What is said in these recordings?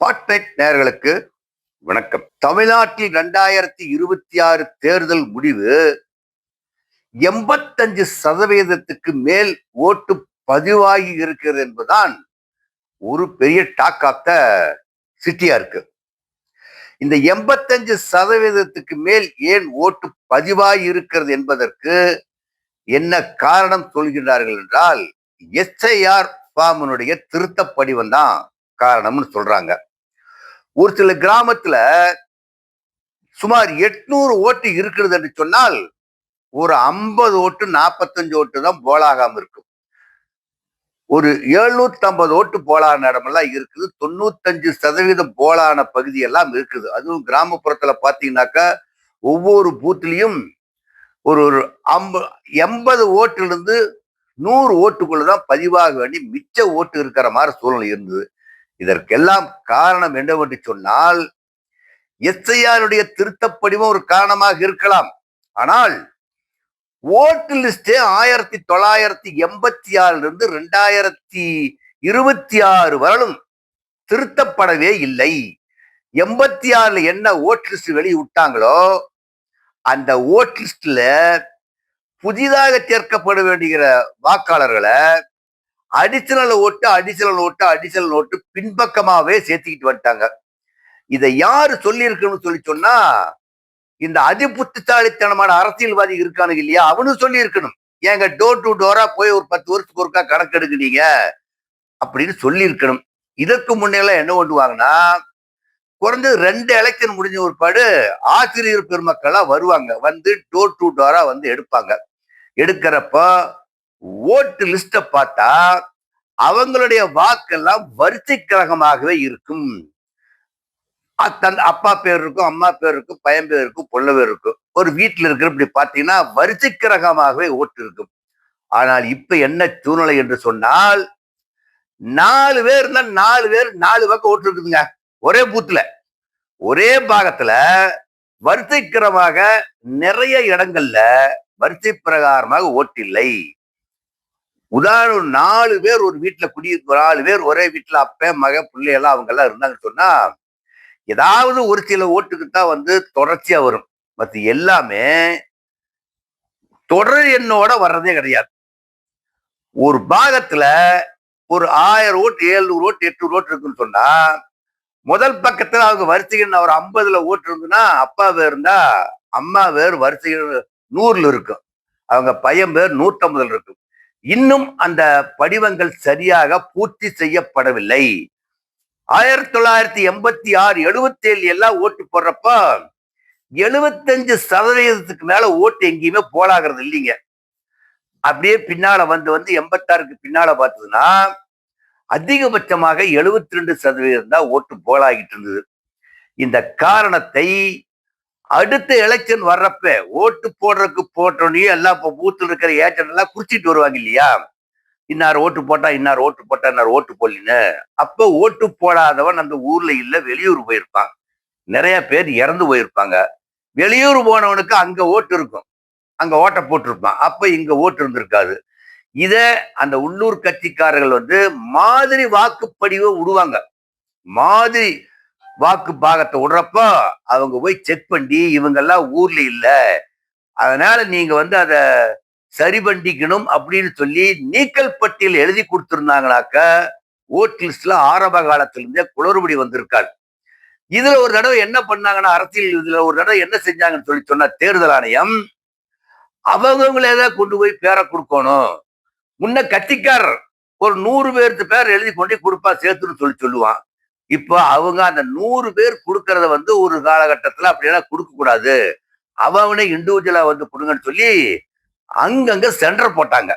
Spotlight நேயர்களுக்கு வணக்கம். தமிழ்நாட்டில் 2026 தேர்தல் முடிவு 85% மேல் ஓட்டு பதிவாகி இருக்கிறது என்பதுதான் ஒரு பெரிய டாக் ஆஃப் த சிட்டியா இருக்கு. இந்த 85% மேல் ஏன் ஓட்டு பதிவாகி இருக்கிறது என்பதற்கு என்ன காரணம் சொல்கிறார்கள் என்றால், எஸ்ஐஆர் ஃபார்மினுடைய திருத்த படிவம் தான் காரணம்னு சொல்றாங்க. ஒரு சில கிராமத்துல சுமார் 800 ஓட்டு இருக்கிறது என்று சொன்னால் ஒரு 50 ஓட்டு 45 ஓட்டு தான் போலாகாம இருக்கும். ஒரு 750 ஓட்டு போலான இடமெல்லாம் இருக்குது. 95% போலான பகுதி எல்லாம் இருக்குது. அதுவும் கிராமப்புறத்துல பாத்தீங்கன்னாக்கா ஒவ்வொரு பூத்திலையும் ஒரு 80 ஓட்டிலிருந்து 100 ஓட்டுக்குள்ளதான் பதிவாக வேண்டி மிச்ச ஓட்டு இருக்கிற மாதிரி சூழ்நிலை இருந்தது. இதற்கெல்லாம் காரணம் என்னவென்று சொன்னால், எஸ்ஐஆருடைய திருத்தப்படிவம் ஒரு காரணமாக இருக்கலாம். ஆனால் ஓட்டு லிஸ்டே 1986 2026 வரலும் திருத்தப்படவே இல்லை. 86 என்ன ஓட்டு லிஸ்ட் வெளியிட்டாங்களோ அந்த ஓட்டு லிஸ்ட்ல புதிதாக சேர்க்கப்பட வேண்டிய வாக்காளர்களை அடிஷனல் ஓட்டு பின்பக்கமாவே சேர்த்துக்கிட்டு வந்துட்டாங்க. இதை யாரு சொல்லி இருக்கணும்னு சொன்னா, இந்த அதிபுத்திசாலித்தனமான அரசியல்வாதி இருக்கானுங்க இல்லையா, அவனு சொல்லி இருக்கணும். ஏங்க டோர் டு டோரா போய் ஒரு 10 வருஷத்துக்கு ஒருக்கா கணக்கு எடுக்கிறீங்க அப்படின்னு சொல்லி இருக்கணும். இதற்கு முன்னெல்லாம் என்ன பண்ணுவாங்கன்னா, குறைஞ்சது 2 எலெக்ஷன் முடிஞ்ச ஒருபாடு ஆசிரியர் பெருமக்கள்லாம் வருவாங்க, வந்து டோர் டு டோரா வந்து எடுப்பாங்க. எடுக்கிறப்ப ஓட்டு லிஸ்ட பார்த்தா அவங்களுடைய வாக்கெல்லாம் வரிசை கழகமாகவே இருக்கும். அப்பா பேர் இருக்கும், அம்மா பேர் இருக்கும், பையன் பேர் இருக்கும், பொண்ணு பேர் இருக்கும். ஒரு வீட்டுல இருக்கிற இப்படி பாத்தீங்கன்னா வரிசை கிரகமாகவே ஓட்டு இருக்கும். ஆனால் இப்ப என்ன சூழ்நிலை என்று சொன்னால், 4 பேர் இருந்தா 4 பேர் 4 பக்கம் ஓட்டு இருக்குதுங்க. ஒரே பூத்துல ஒரே பாகத்துல வரிசை கிரகமாக நிறைய இடங்கள்ல வரிசை பிரகாரமாக ஓட்டு இல்லை. உதாரணம் 4 பேர் ஒரு வீட்டுல 4 பேர் ஒரே வீட்டுல அப்ப மக பிள்ளை எல்லாம் அவங்க எல்லாம் இருந்தாங்கன்னு சொன்னா, ஏதாவது ஒரு சில ஓட்டுக்கு தான் வந்து தொடர்ச்சியா வரும். மற்ற எல்லாமே தொடர் எண்ணோட வர்றதே கிடையாது. ஒரு பாகத்துல ஒரு 1000 ஓட்டு 700 ஓட்டு 800 ஓட்டு இருக்குன்னு சொன்னா, முதல் பக்கத்துல அவங்க வரிசைகள் ஒரு 50ல ஓட்டு இருந்துன்னா அப்பா பேர் இருந்தா அம்மா பேர் வரிசைகள் 100ல இருக்கும், அவங்க பையன் பேர் 150ல இருக்கும். இன்னும் அந்த படிவங்கள் சரியாக பூர்த்தி செய்யப்படவில்லை. 1986 77 எல்லாம் ஓட்டு போடுறப்ப 75% மேல ஓட்டு எங்கேயுமே போலாகிறது இல்லைங்க. அப்படியே பின்னால வந்து 86க்கு பின்னால பார்த்ததுன்னா அதிகபட்சமாக 72% தான் ஓட்டு போலாகிட்டு இருந்தது. இந்த காரணத்தை அடுத்த எலெக்ஷன் வர்றப்ப ஓட்டு போடுறதுக்கு போட்டோன்னே எல்லாம் இப்போ பூத்துல இருக்கிற ஏஜென்ட் எல்லாம் குறிச்சிட்டு வருவாங்க இல்லையா, இன்னார் ஓட்டு போட்டா இன்னார் ஓட்டு போட்டா இன்னார் ஓட்டு போடலின்னு. அப்ப ஓட்டு போடாதவன் அந்த ஊர்ல இல்ல, வெளியூர் போயிருப்பான். நிறைய பேர் இறந்து போயிருப்பாங்க. வெளியூர் போனவனுக்கு அங்க ஓட்டு இருக்கும், அங்க ஓட்ட போட்டிருப்பான். அப்ப இங்க ஓட்டு இருந்திருக்காது. இத அந்த உள்ளூர் கட்சிக்காரர்கள் வந்து மாதிரி வாக்குப்படிவை விடுவாங்க. மாதிரி வாக்கு பாகத்தை விடுறப்ப அவங்க போய் செக் பண்ணி இவங்கெல்லாம் ஊர்ல இல்ல, அதனால நீங்க வந்து அத சரி பண்ணிக்கணும் அப்படின்னு சொல்லி நீக்கல் பட்டியல் எழுதி கொடுத்திருந்தாங்கனாக்க ஓட் லிஸ்ட்ல ஆரம்ப காலத்திலிருந்தே குளறுபடி வந்திருக்காரு. இதுல ஒரு தடவை என்ன பண்ணாங்கன்னா, அரசியல் இதுல ஒரு தடவை என்ன செஞ்சாங்கன்னு சொல்லி சொன்னா, தேர்தல் ஆணையம் அவங்களேதான் கொண்டு போய் பேரை கொடுக்கணும். முன்ன கட்சிக்காரர் ஒரு 100 பேருக்கு பேர் எழுதி கொண்டு கொடுப்பா சேர்த்துன்னு சொல்லி சொல்லுவான். இப்போ அவங்க அந்த 100 பேர் கொடுக்கறத வந்து ஒரு காலகட்டத்துல அப்படியெல்லாம் கொடுக்க கூடாது, அவனே இண்டிவிஜுவலா வந்து கொடுங்கன்னு சொல்லி அங்கங்க சென்டர் போட்டாங்க.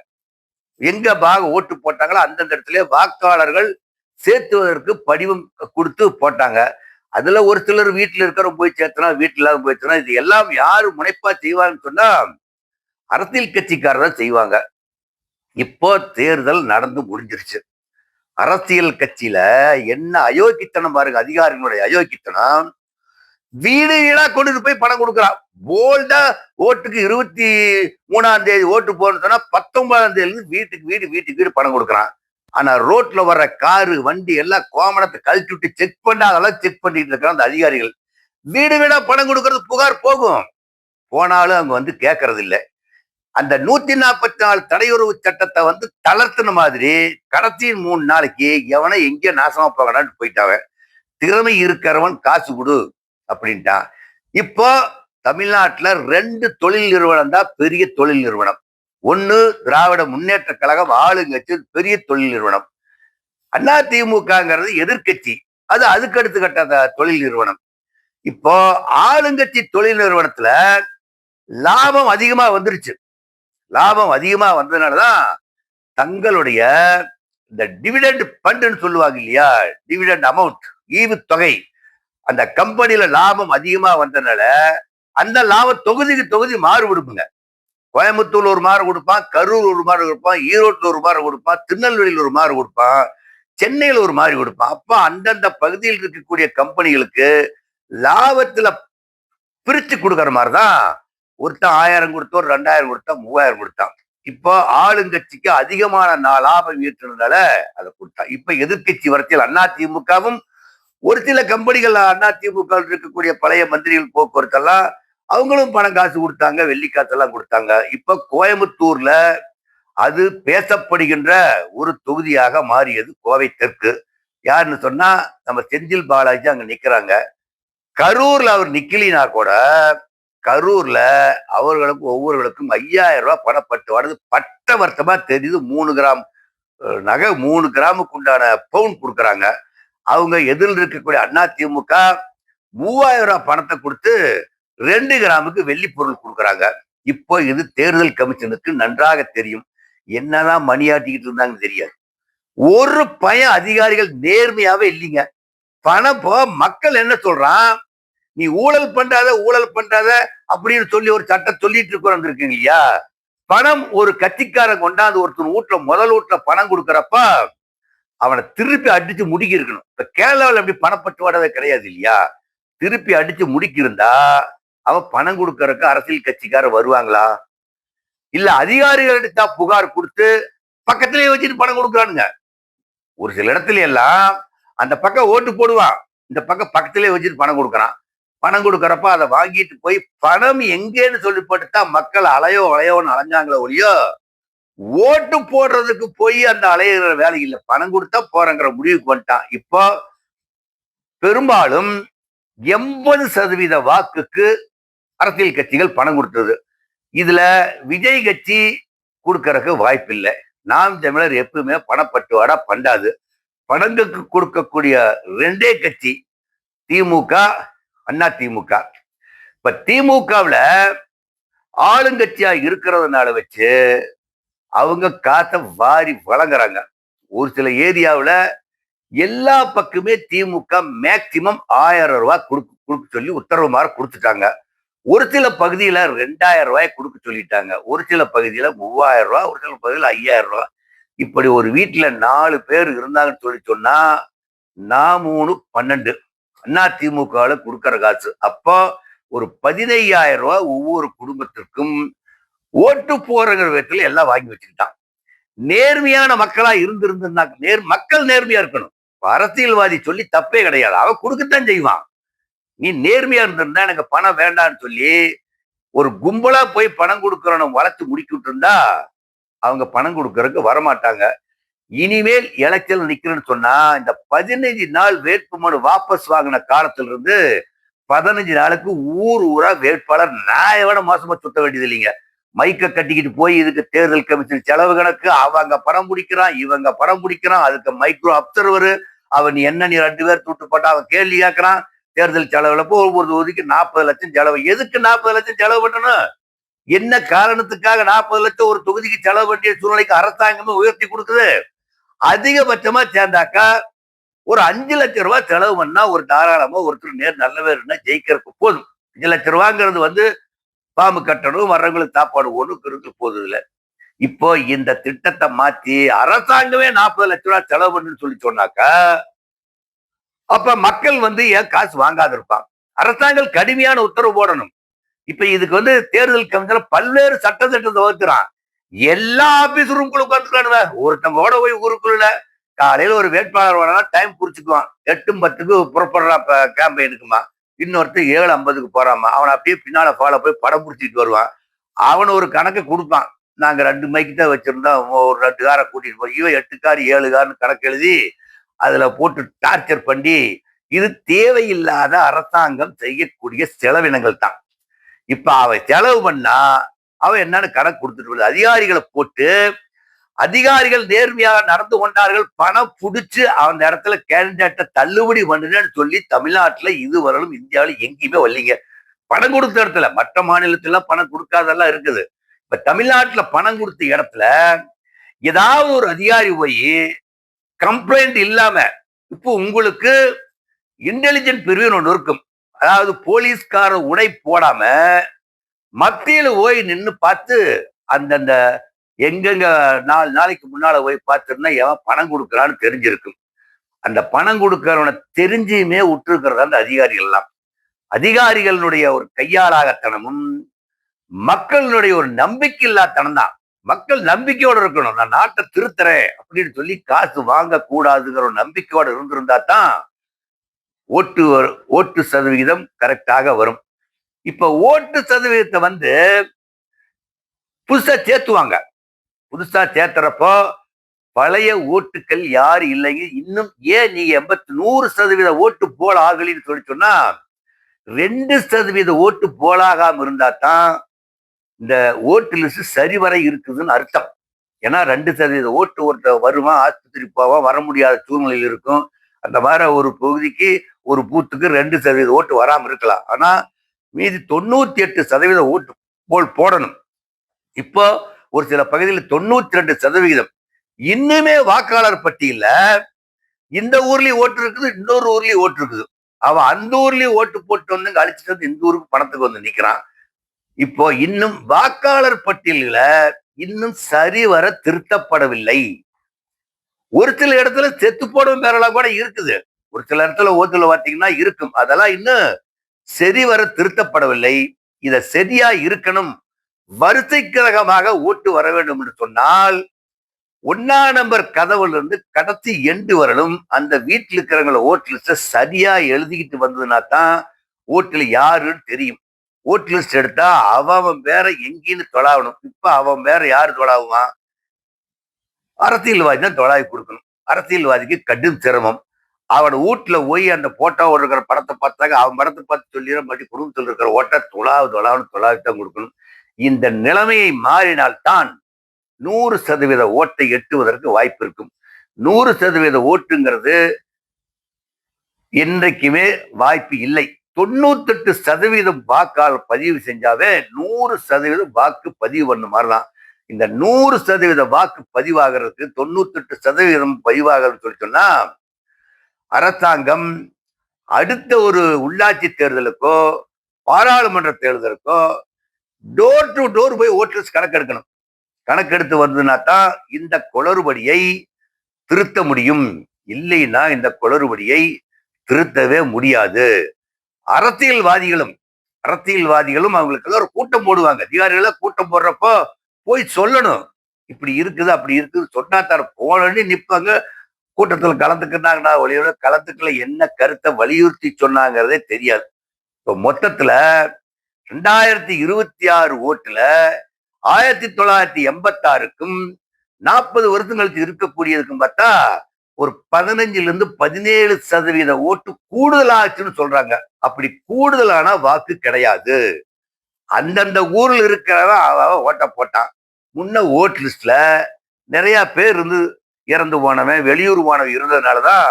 எங்க பாக ஓட்டு போட்டாங்களோ அந்தந்த இடத்துல வாக்காளர்கள் சேர்த்துவதற்கு படிவம் கொடுத்து போட்டாங்க. அதுல ஒரு சிலர் வீட்டுல இருக்கிற போய் சேர்த்தனா, வீட்டுல இல்லாத போய் சேர்த்தனா, இது எல்லாம் யாரு முனைப்பா செய்வாங்கன்னு சொன்னா அரசியல் கட்சிக்காரர் தான் செய்வாங்க. இப்போ தேர்தல் நடந்து முடிஞ்சிருச்சு. அரசியல் கட்சியில என்ன அயோக்கித்தனம் பாருங்க, அதிகாரிகளுடைய அயோக்கித்தனம். வீடு வீடா கொண்டு போய் பணம் கொடுக்குறான். போல்டா ஓட்டுக்கு 23ஆம் தேதி ஓட்டு போடணும்னு சொன்னா 19ஆம் தேதி வீட்டுக்கு வீடு பணம் கொடுக்குறான். ஆனா ரோட்ல வர்ற காரு வண்டி எல்லாம் கோமணத்தை கழட்டி விட்டு செக் பண்ணாதெல்லாம் செக் பண்ணிட்டு இருக்கிற அந்த அதிகாரிகள் வீடு வீடா பணம் கொடுக்கறது புகார் போகும். போனாலும் அவங்க வந்து கேட்கறது இல்ல. அந்த 144 தடையுறவு சட்டத்தை வந்து தளர்த்தின மாதிரி கடைசி 3 நாளைக்கு எவனை எங்கே நாசமா போகலான்னு போயிட்டாவ. திறமை இருக்கிறவன் காசு கொடு அப்படின்ட்டான். இப்போ தமிழ்நாட்டுல 2 தொழில் நிறுவனம் தான் பெரிய தொழில் நிறுவனம். ஒண்ணு திராவிட முன்னேற்ற கழகம் ஆளுங்கட்சி பெரிய தொழில் நிறுவனம். அதிமுகங்கிறது எதிர்க்கட்சி, அது அதுக்கு அடுத்து கட்ட தொழில் நிறுவனம். இப்போ ஆளுங்கட்சி தொழில் நிறுவனத்துல லாபம் அதிகமா வந்துருச்சு. லாபம் அதிகமா வந்ததுனாலதான் தங்களுடைய இந்த டிவிடெண்ட் ஃபண்ட்னு சொல்லுவாங்க இல்லையா, டிவிடெண்ட் அமௌண்ட், ஈவுத்தொகை, அந்த கம்பெனில லாபம் அதிகமா வந்ததுனால அந்த லாபம் தொகுதிக்கு தொகுதி மாறுபடுங்க. கோயம்புத்தூர்ல ஒரு மாறு கொடுப்பான், கரூர் ஒரு மாறு கொடுப்பான், ஈரோட்டில் ஒரு மாறு கொடுப்பான், திருநெல்வேலியில் ஒரு மாறு கொடுப்பான், சென்னையில் ஒரு மாறி கொடுப்பான். அப்ப அந்தந்த பகுதியில் இருக்கக்கூடிய கம்பெனிகளுக்கு லாபத்துல பிரிச்சு கொடுக்கற மாதிரிதான் ஒருத்தன் 1000 கொடுத்தோம், 2000 கொடுத்தான், 3000 கொடுத்தான். இப்போ ஆளுங்கட்சிக்கு அதிகமான லாபம் ஈட்டுறதுனால அதை கொடுத்தான். இப்ப எதிர்கட்சி வரத்தில் அதிமுகவும் ஒரு சில கம்பெனிகள் அதிமுக இருக்கக்கூடிய பழைய மந்திரிகள் போக்குவரத்தெல்லாம் அவங்களும் பணம் காசு கொடுத்தாங்க, வெள்ளி காசெல்லாம் கொடுத்தாங்க. இப்ப கோயம்புத்தூர்ல அது பேசப்படுகின்ற ஒரு தொகுதியாக மாறியது கோவை தெற்கு. யாருன்னு சொன்னா நம்ம செந்தில் பாலாஜி அங்க நிக்கிறாங்க. கரூர்ல அவர் நிக்கலினா கூட கரூர்ல அவர்களுக்கு ஒவ்வொருவருக்கும் 5000 ரூபாய் பணப்பட்டு பட்ட வருத்தமா தெரியுது. 3 கிராம் நகை, 3 கிராமுக்கு உண்டான பவுன் கொடுக்குறாங்க. அவங்க எதிரில் இருக்கக்கூடிய அதிமுக 3000 ரூபாய் பணத்தை கொடுத்து 2 கிராமுக்கு வெள்ளி பொருள் கொடுக்குறாங்க. இப்போ இது தேர்தல் கமிஷனுக்கு நன்றாக தெரியும். என்னதான் மணியாட்டிக்கிட்டு இருந்தாங்கன்னு தெரியாது. ஒரு பயம் அதிகாரிகள் நேர்மையாவே இல்லைங்க. பணம் போ மக்கள் என்ன சொல்றான், நீ ஊழல் பண்றாத ஊழல் பண்றாத அப்படின்னு சொல்லி ஒரு சட்டம் சொல்லிட்டு இருக்கோம் இல்லையா. பணம் ஒரு கட்சிக்காரன் கொண்டாந்து ஒருத்தர் வீட்டுல முதல் வீட்டுல பணம் கொடுக்கறப்ப அவனை திருப்பி அடிச்சு முடுக்கி இருக்கணும். இப்ப கேரளாவில் அப்படி பணப்பட்டுவாடவே கிடையாது இல்லையா. திருப்பி அடிச்சு முடுக்கி இருந்தா அவன் பணம் கொடுக்கறதுக்கு அரசியல் கட்சிக்காரர் வருவாங்களா? இல்ல அதிகாரிகள்கிட்ட புகார் கொடுத்து பக்கத்திலேயே வச்சுட்டு பணம் கொடுக்குறானுங்க. ஒரு சில இடத்துல எல்லாம் அந்த பக்கம் ஓட்டு போடுவான், இந்த பக்கம் பக்கத்திலேயே வச்சுட்டு பணம் கொடுக்குறான். பணம் கொடுக்கறப்ப அதை வாங்கிட்டு போய் பணம் எங்கேன்னு சொல்லி போட்டுதான் மக்கள் அலையோன்னு அலைஞ்சாங்களோ ஒழியோ ஓட்டு போடுறதுக்கு போய் அந்த அலையிற வேலை இல்லை. பணம் கொடுத்தா போறங்கிற முடிவுக்கு வந்துட்டான். இப்போ பெரும்பாலும் 80% வாக்குக்கு அரசியல் கட்சிகள் பணம் கொடுத்தது. இதுல விஜய் கட்சி கொடுக்கறதுக்கு வாய்ப்பு இல்லை. நாம் தமிழர் எப்பவுமே பணப்பட்டுவாடா பண்ணாது. பணங்களுக்கு கொடுக்கக்கூடிய 2 கட்சி திமுக, அதிமுக. இப்ப திமுகவுல ஆளுங்கட்சியா இருக்கிறதுனால வச்சு அவங்க காசை வாரி வழங்குறாங்க. ஒரு சில ஏரியாவுல எல்லா பக்கமே திமுக மேக்சிமம் 1000 ரூபாய் கொடுக்க சொல்லி உத்தரவு மாதிரி கொடுத்துட்டாங்க. ஒரு சில பகுதியில 2000 ரூபாய் கொடுக்க சொல்லிட்டாங்க. ஒரு சில பகுதியில 3000 ரூபாய், ஒரு சில பகுதியில 5000 ரூபாய். இப்படி ஒரு வீட்டுல 4 பேர் இருந்தாங்கன்னு சொல்லி சொன்னா 3 12 அதிமுகவுல கொடுக்கற காசு. அப்போ ஒரு 15000 ரூபாய் ஒவ்வொரு குடும்பத்திற்கும் ஓட்டு போறங்கிற விதத்துல எல்லாம் வாங்கி வச்சுக்கிட்டான். நேர்மையான மக்களா இருந்திருந்தா மக்கள் நேர்மையா இருக்கணும். அரசியல்வாதி சொல்லி தப்பே கிடையாது, அவன் கொடுக்கத்தான் செய்வான். நீ நேர்மையா இருந்திருந்தா எனக்கு பணம் வேண்டான்னு சொல்லி ஒரு கும்பலா போய் பணம் கொடுக்கறவன வளர்த்து முடிக்கிட்டு இருந்தா அவங்க பணம் கொடுக்கறதுக்கு வரமாட்டாங்க. இனிமேல் எலெக்ஷன் நிக்கிறேன்னு சொன்னா இந்த 15 நாள் வேட்புமனு வாபஸ் வாங்கின காலத்துல இருந்து 15 நாளுக்கு ஊர் ஊரா வேட்பாளர் நியாயமான மோசமா சுத்த வேண்டியது இல்லைங்க. மைக்க கட்டிக்கிட்டு போய் இதுக்கு தேர்தல் கமிஷன் செலவு கணக்கு, அவங்க பணம் பிடிக்கிறான், இவங்க பணம் பிடிக்கிறான், அதுக்கு மைக்ரோ அப்சர்வரு, அவன் என்ன நீ 2 பேர் தூட்டு போட்டா அவன் கேள்வி கேட்கறான். தேர்தல் செலவுல போ ஒவ்வொரு தொகுதிக்கு 40 லட்சம் செலவு. எதுக்கு 40 லட்சம் செலவு பண்ணணும்? என்ன காரணத்துக்காக 40 லட்சம் ஒரு தொகுதிக்கு செலவு வேண்டிய சூழ்நிலைக்கு அரசாங்கமே உயர்த்தி கொடுக்குது? அதிகபட்சமா சேர்ந்தாக்கா ஒரு 5 லட்சம் ரூபாய் செலவு பண்ணா ஒரு தாராளமா ஒருத்தர் நல்லவே இருந்தா ஜெயிக்கிறதுக்கு போதும். 5 லட்சம் ரூபாங்கிறது பாம்பு கட்டணும், வர்றவங்களுக்கு சாப்பாடு ஒண்ணுக்கு போதும் இல்ல. இப்போ இந்த திட்டத்தை மாத்தி அரசாங்கமே 40 லட்சம் ரூபாய் செலவு பண்ணுன்னு சொல்லி சொன்னாக்கா அப்ப மக்கள் ஏன் காசு வாங்காது இருப்பான்? அரசாங்கம் கடுமையான உத்தரவு போடணும். இப்ப இதுக்கு தேர்தல் கமிஷன் பல்வேறு சட்ட திட்டத்தை வகுக்கிறான். எல்லா ஆபீசரும் உட்காந்துக்கானுவ. ஒருத்தவங்க போய் ஊருக்குள்ள காலையில ஒரு வேட்பாளர் வரனா டைம் குறிச்சுக்குவான். 8:10க்கு புறப்படுறான் கேம்பெயினுக்குமா. இன்னொருத்தர் 7:50க்கு போறாமா. அவனை அப்படியே பின்னால ஃபாலோ போய் படம் பிடிச்சிட்டு வருவான். அவன் ஒரு கணக்கு கொடுப்பான். நாங்க 2 மைக்கு தான் வச்சிருந்தோம். ஒரு 2 காரை கூட்டிட்டு போய் இவன் 8 கார் 7 கார்னு கணக்கு எழுதி அதுல போட்டு டார்ச்சர் பண்ணி, இது தேவையில்லாத அரசாங்கம் செய்யக்கூடிய செலவினங்கள் தான். இப்ப அவன் செலவு பண்ணா அவன் என்னன்னு கணக்கு கொடுத்துட்டு அதிகாரிகளை போட்டு, அதிகாரிகள் நேர்மையாக நடந்து கொண்டார்கள், பணம் புடிச்சு அந்த இடத்துல கேண்டிடேட்டை தள்ளுபடி பண்ணுன்னு சொல்லி தமிழ்நாட்டுல இதுவரையிலும் இந்தியாவில எங்கேயுமே வரலீங்க. பணம் கொடுத்த இடத்துல மற்ற மாநிலத்துல பணம் கொடுக்காதெல்லாம் இருக்குது. இப்ப தமிழ்நாட்டுல பணம் கொடுத்த இடத்துல ஏதாவது ஒரு அதிகாரி போய் கம்ப்ளைண்ட் இல்லாம, இப்போ உங்களுக்கு இன்டெலிஜென்ட் பிரிவுன்னு ஒண்ணு இருக்கும். அதாவது போலீஸ்கார உடை போடாம மத்தியில போய் நின்னு பார்த்து அந்தந்த எங்கெங்க 4 நாளைக்கு முன்னால போய் பார்த்திருந்தா எவன் பணம் கொடுக்கறான்னு தெரிஞ்சிருக்கும். அந்த பணம் கொடுக்கறவனை தெரிஞ்சுமே விட்டுருக்கிறது அந்த அதிகாரிகள் எல்லாம். அதிகாரிகளுடைய ஒரு கையாளாகத்தனமும் மக்களுடைய ஒரு நம்பிக்கை இல்லாதனம் தான். மக்கள் நம்பிக்கையோட இருக்கணும். நான் நாட்டை திருத்துறேன் அப்படின்னு சொல்லி காசு வாங்க கூடாதுங்கிற ஒரு நம்பிக்கையோட இருந்திருந்தா தான் ஓட்டு சதவிகிதம் கரெக்டாக வரும். இப்ப ஓட்டு சதவீதத்தை புதுசா சேர்த்துவாங்க. புதுசா சேர்த்துறப்போ பழைய ஓட்டுக்கள் யாரு இல்லைங்க. இன்னும் ஏன் நீங்க 100% ஓட்டு போல ஆகலின்னு சொல்லி சொன்னா 2% ஓட்டு போலாகாம இருந்தா தான் இந்த ஓட்டு லிஸ்ட் சரிவர இருக்குதுன்னு அர்த்தம். ஏன்னா 2% ஓட்டு ஒருத்த வருவான், ஆஸ்பத்திரி போவான், வர முடியாத சூழ்நிலையில் இருக்கும். அந்த மாதிரி ஒரு பகுதிக்கு ஒரு பூத்துக்கு 2% ஓட்டு வராம இருக்கலாம். ஆனா மீதி 98% ஓட்டு போல் போடணும். இப்போ ஒரு சில பகுதியில் 92%. இன்னுமே வாக்காளர் பட்டியல இந்த ஊர்லயும் ஓட்டு இருக்குது, இன்னொரு ஊர்லயும் ஓட்டு இருக்குது. அவன் அந்த ஊர்லயும் ஓட்டு போட்டு வந்து அழிச்சிட்டு வந்து இந்த ஊருக்கு பணத்துக்கு வந்து நிக்கிறான். இப்போ இன்னும் வாக்காளர் பட்டியல்கள இன்னும் சரிவர திருத்தப்படவில்லை. ஒரு சில இடத்துல செத்து போடும் பேரெல்லாம் கூட இருக்குது. ஒரு சில இடத்துல ஓட்டுல பார்த்தீங்கன்னா இருக்கும். அதெல்லாம் இன்னும் சரிவர திருத்தப்படவில்லை. இத சரியா இருக்கணும், வரிசைக்கிரகமாக ஓட்டு வர வேண்டும் என்று சொன்னால் 1ஆம் நம்பர் கதவுல இருந்து கடைசி எண்டு வரலும் அந்த வீட்டில் இருக்கிறவங்கள ஓட்டு லிஸ்ட சரியா எழுதிக்கிட்டு வந்ததுன்னா தான் ஓட்டுல யாருன்னு தெரியும். ஓட்டு லிஸ்ட் எடுத்தா அவன் வேற எங்கேன்னு தொலாவணும். இப்ப அவன் வேற யாரு தொலாவுவான்? அரசியல்வாதி தான் தொலாவி கொடுக்கணும். அரசியல்வாதிக்கு கடும் சிரமம். அவன் வீட்டுல போய் அந்த போட்டோ இருக்கிற படத்தை பார்த்தாங்க, அவன் படத்தை பார்த்து சொல்லிட மாட்டி குடும்பத்தில் இருக்கிற ஓட்ட தொலாவித்தான் கொடுக்கணும். இந்த நிலைமையை மாறினால்தான் 100% ஓட்டை எட்டுவதற்கு வாய்ப்பு இருக்கும். 100% ஓட்டுங்கிறது என்றைக்குமே வாய்ப்பு இல்லை. 98% வாக்காளர் பதிவு செஞ்சாவே 100% வாக்கு பதிவு பண்ண மாதிரிதான். இந்த 100% வாக்கு பதிவாகிறதுக்கு 98% பதிவாகிறது சொல்லி சொன்னா அரசாங்கம் அடுத்த ஒரு உள்ளாட்சி தேர்தலுக்கோ பாராளுமன்ற தேர்தலுக்கோ டோர் டு டோர் போய் ஓட்டர்ஸ் கணக்கெடுக்கணும். கணக்கெடுத்து வந்ததுன்னா தான் இந்த குளறுபடியை திருத்த முடியும். இல்லைன்னா இந்த குளறுபடியை திருத்தவே முடியாது. அரசியல்வாதிகளும் அவங்களுக்கு ஒரு கூட்டம் போடுவாங்க. அதிகாரிகள கூட்டம் போடுறப்போ போய் சொல்லணும், இப்படி இருக்குது அப்படி இருக்குது சொன்னா தர போனே நிப்பாங்க. கூட்டத்தில் கலந்துக்கிறாங்கன்னா ஒளியோட கலந்துக்கல என்ன கருத்தை வலியுறுத்தி சொன்னாங்கிறதே தெரியாது. இப்போ மொத்தத்துல 2026 ஓட்டுல 1986க்கும் 40 வருஷம் கழிச்சு இருக்கக்கூடியதுக்கும் பார்த்தா ஒரு 15-17% ஓட்டு கூடுதலாச்சுன்னு சொல்றாங்க. அப்படி கூடுதலான வாக்கு கிடையாது. அந்தந்த ஊர்ல இருக்கிறவன் அவன் ஓட்ட போட்டான். முன்ன ஓட் லிஸ்ட்ல நிறைய பேர் இறந்து போனவன் வெளியூர் போனவன் இருந்ததுனாலதான்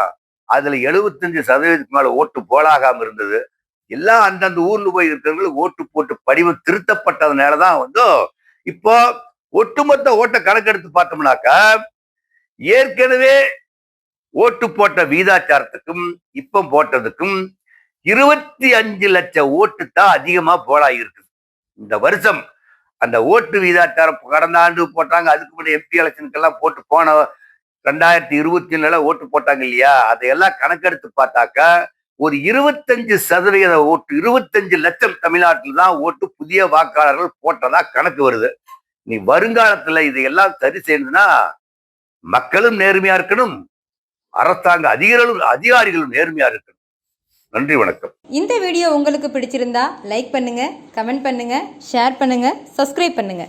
அதுல 75% மேல ஓட்டு போலாகாம இருந்தது. எல்லாம் அந்தந்த ஊர்ல போய் இருக்கிறவங்களுக்கு ஓட்டு போட்டு படிவம் திருத்தப்பட்டதுனாலதான் இப்போ ஒட்டுமொத்த ஓட்ட கணக்கெடுத்து பார்த்தோம்னாக்கா ஏற்கனவே ஓட்டு போட்ட வீதாச்சாரத்துக்கும் இப்ப போட்டதுக்கும் 25 லட்சம் ஓட்டு தான் அதிகமா போலாயிருக்கு இந்த வருஷம். அந்த ஓட்டு வீதாச்சாரம் கடந்த ஆண்டு போட்டாங்க, அதுக்கு முன்னாடி எம்பி எலெக்ஷனுக்கெல்லாம் போட்டு போன 2024 ஓட்டு போட்டாங்க இல்லையா, அதையெல்லாம் கணக்கெடுத்து பார்த்தாக்கா ஒரு 25% ஓட்டு 25 லட்சம் தமிழ்நாட்டில் தான் ஓட்டு புதிய வாக்காளர்கள் போட்டதா கணக்கு வருது. நீ வருங்காலத்துல இதையெல்லாம் சரி செய்யணும்னா மக்களும் நேர்மையா இருக்கணும், அரசாங்க அதிகாரிகளும் நேர்மையா இருக்கணும். நன்றி, வணக்கம். இந்த வீடியோ உங்களுக்கு பிடிச்சிருந்தா லைக் பண்ணுங்க, கமெண்ட் பண்ணுங்க, ஷேர் பண்ணுங்க, சப்ஸ்கிரைப் பண்ணுங்க.